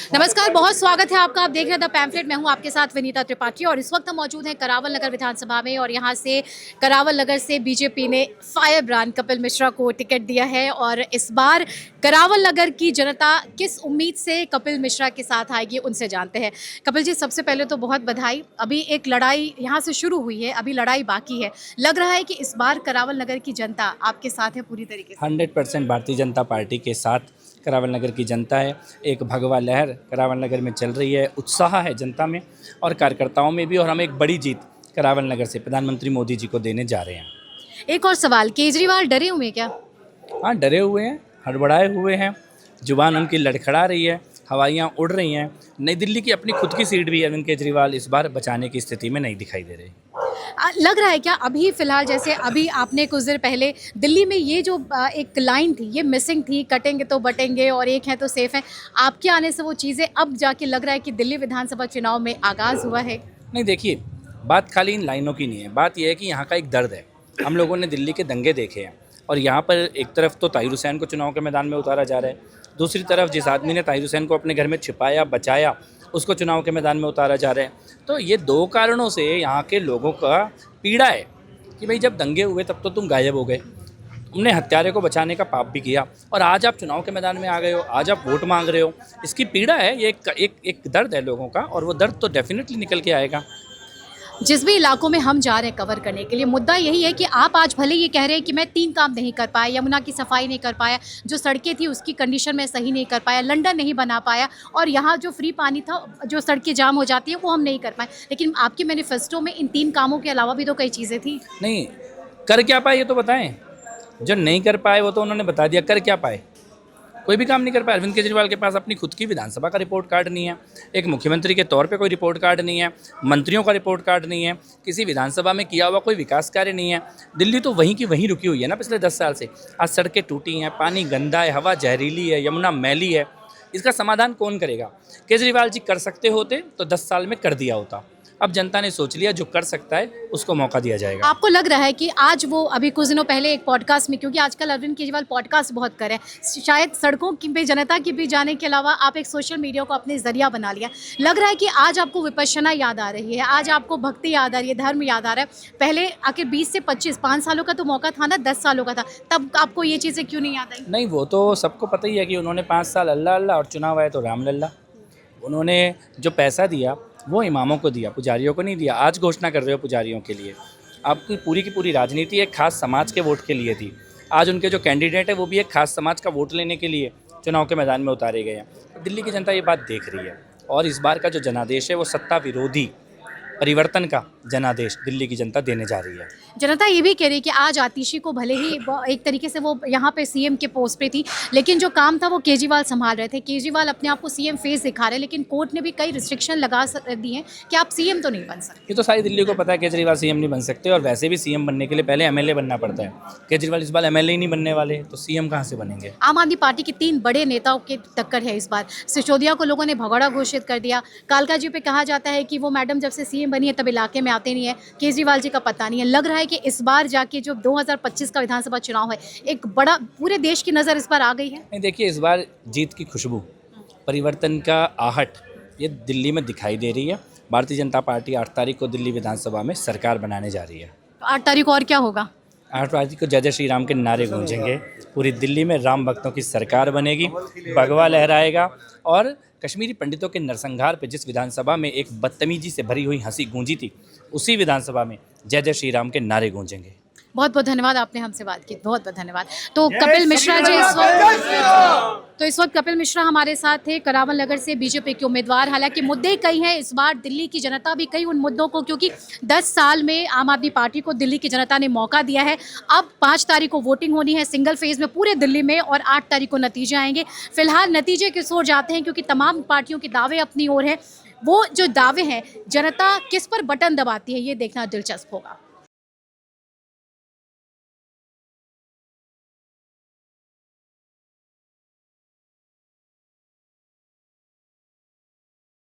नमस्कार, बहुत स्वागत है आपका। आप देख रहे हैं द पैम्फलेट। मैं हूं आपके साथ विनीता त्रिपाठी और इस वक्त हम मौजूद हैं करावल नगर विधानसभा में और यहां से करावल नगर से बीजेपी ने फायर ब्रांड कपिल मिश्रा को टिकट दिया है और इस बार करावल नगर की जनता किस उम्मीद से कपिल मिश्रा के साथ आएगी उनसे जानते हैं। कपिल जी, सबसे पहले तो बहुत बधाई। अभी एक लड़ाई यहाँ से शुरू हुई है, अभी लड़ाई बाकी है। लग रहा है कि इस बार करावल नगर की जनता आपके साथ है पूरी तरीके से। 100% भारतीय जनता पार्टी के साथ करावल नगर की जनता है। एक भगवा लहर करावल नगर में चल रही है, उत्साह है जनता में और कार्यकर्ताओं में भी, और हम एक बड़ी जीत करावल नगर से प्रधानमंत्री मोदी जी को देने जा रहे हैं। एक और सवाल, केजरीवाल डरे हुए क्या? हाँ, डरे हुए हैं, हड़बड़ाए हुए हैं, जुबान उनकी लड़खड़ा रही है, हवाइयाँ उड़ रही हैं। नई दिल्ली की अपनी खुद की सीट भी अरविंद केजरीवाल इस बार बचाने की स्थिति में नहीं दिखाई दे रही। लग रहा है क्या अभी फिलहाल, जैसे अभी आपने कुछ देर पहले दिल्ली में ये जो एक लाइन थी ये मिसिंग थी, कटेंगे तो बटेंगे और एक है तो सेफ है, आपके आने से वो चीज़ें अब जाके लग रहा है कि दिल्ली विधानसभा चुनाव में आगाज़ हुआ है? नहीं, देखिए, बात खाली इन लाइनों की नहीं है, बात यह है कि यहाँ का एक दर्द है। हम लोगों ने दिल्ली के दंगे देखे हैं और यहाँ पर एक तरफ तो ताहिर हुसैन को चुनाव के मैदान में उतारा जा रहा है, दूसरी तरफ जिस आदमी ने ताहिर हुसैन को अपने घर में छिपाया बचाया उसको चुनाव के मैदान में उतारा जा रहा है। तो ये दो कारणों से यहाँ के लोगों का पीड़ा है कि भाई जब दंगे हुए तब तो तुम गायब हो गए, तुमने हत्यारे को बचाने का पाप भी किया और आज आप चुनाव के मैदान में आ गए हो, आज आप वोट मांग रहे हो। इसकी पीड़ा है, ये एक दर्द है लोगों का और वो दर्द तो डेफिनेटली निकल के आएगा। जिस भी इलाकों में हम जा रहे हैं कवर करने के लिए, मुद्दा यही है कि आप आज भले ये कह रहे हैं कि मैं 3 काम नहीं कर पाया, यमुना की सफाई नहीं कर पाया, जो सड़कें थी उसकी कंडीशन में सही नहीं कर पाया, लंदन नहीं बना पाया और यहाँ जो फ्री पानी था, जो सड़कें जाम हो जाती है वो हम नहीं कर पाए। लेकिन आपके मैनिफेस्टो में इन 3 कामों के अलावा भी तो कई चीज़ें थी। नहीं कर क्या पाए ये तो बताएं। जो नहीं कर पाए वो तो उन्होंने बता दिया, कर क्या पाए? कोई भी काम नहीं कर पाया। अरविंद केजरीवाल के पास अपनी खुद की विधानसभा का रिपोर्ट कार्ड नहीं है, एक मुख्यमंत्री के तौर पे कोई रिपोर्ट कार्ड नहीं है, मंत्रियों का रिपोर्ट कार्ड नहीं है, किसी विधानसभा में किया हुआ कोई विकास कार्य नहीं है। दिल्ली तो वहीं की वहीं रुकी हुई है ना पिछले 10 साल से। आज सड़कें टूटी हैं, पानी गंदा है, हवा जहरीली है, यमुना मैली है। इसका समाधान कौन करेगा? केजरीवाल जी कर सकते होते तो 10 साल में कर दिया होता। अब जनता ने सोच लिया जो कर सकता है उसको मौका दिया जाएगा। आपको लग रहा है कि आज वो अभी कुछ दिनों पहले एक पॉडकास्ट में, क्योंकि आजकल अरविंद केजरीवाल पॉडकास्ट बहुत कर रहे हैं, शायद सड़कों की पे जनता के बीच जाने के अलावा आप एक सोशल मीडिया को अपने जरिया बना लिया। लग रहा है कि आज आपको विपश्यना याद आ रही है, आज आपको भक्ति याद आ रही है, धर्म याद आ रहा है। पहले आखिर 20 से 25 5 सालों का तो मौका था ना, 10 सालों का था, तब आपको ये चीज़ें क्यों नहीं याद आई? नहीं, वो तो सबको पता ही है कि उन्होंने 5 साल अल्लाह अल्लाह और चुनाव आए तो राम लल्ला। उन्होंने जो पैसा दिया वो इमामों को दिया, पुजारियों को नहीं दिया। आज घोषणा कर रहे हो पुजारियों के लिए। आपकी पूरी की पूरी राजनीति एक खास समाज के वोट के लिए थी। आज उनके जो कैंडिडेट है वो भी एक खास समाज का वोट लेने के लिए चुनाव के मैदान में उतारे गए हैं। दिल्ली की जनता ये बात देख रही है और इस बार का जो जनादेश है वो सत्ता विरोधी परिवर्तन का जनादेश दिल्ली की जनता देने जा रही है। जनता ये भी कह रही है कि आज आतिशी को भले ही एक तरीके से वो यहाँ पे सीएम के पोस्ट पे थी, लेकिन जो काम था वो केजरीवाल संभाल रहे थे। केजरीवाल अपने आप को सीएम फेस दिखा रहे हैं, लेकिन कोर्ट ने भी कई रिस्ट्रिक्शन लगा दी हैं कि आप सीएम तो नहीं बन सकते। ये तो सारी दिल्ली को पता है केजरीवाल सीएम नहीं बन सकते और वैसे भी सीएम बनने के लिए पहले एमएलए बनना पड़ता है। केजरीवाल इस बार एमएलए ही नहीं बनने वाले तो सीएम कहाँ से बनेंगे? आम आदमी पार्टी के 3 बड़े नेताओं की टक्कर है इस बार। सिसोदिया को लोगों ने भगोड़ा घोषित कर दिया। कालका जी पे कहा जाता है कि वो मैडम जब से सीएम बनी है तब इलाके में आते नहीं है। केजरीवाल जी का पता नहीं है। लग रहा है कि इस बार जाके जो 2025 का विधानसभा चुनाव है, एक बड़ा पूरे देश की नज़र इस बार आ गई है। नहीं, देखिए, इस बार जीत की खुशबू, परिवर्तन का आहट ये दिल्ली में दिखाई दे रही है। भारतीय जनता पार्टी 8 तारीख को दिल्ली विधानसभा में सरकार बनाने जा रही है। तो 8 तारीख को और क्या होगा? 8 तारीख को जय जय श्री राम के नारे गूंजेंगे। पूरी दिल्ली में राम भक्तों की सरकार बनेगी, भगवा लहराएगा और कश्मीरी पंडितों के नरसंहार पे जिस विधानसभा में एक बदतमीजी से भरी हुई हंसी गूंजी थी, उसी विधानसभा में जय जय श्री राम के नारे गूंजेंगे। बहुत बहुत धन्यवाद, आपने हमसे बात की, बहुत बहुत धन्यवाद। तो कपिल मिश्रा जी इस वक्त कपिल मिश्रा हमारे साथ थे, करावल नगर से बीजेपी के उम्मीदवार। हालांकि मुद्दे कई हैं इस बार, दिल्ली की जनता भी कई उन मुद्दों को, क्योंकि 10 साल में आम आदमी पार्टी को दिल्ली की जनता ने मौका दिया है। अब 5 तारीख को वोटिंग होनी है सिंगल फेज में पूरे दिल्ली में और 8 तारीख को नतीजे आएंगे। फिलहाल नतीजे किस ओर जाते हैं, क्योंकि तमाम पार्टियों के दावे अपनी ओर हैं, वो जो दावे हैं जनता किस पर बटन दबाती है ये देखना दिलचस्प होगा।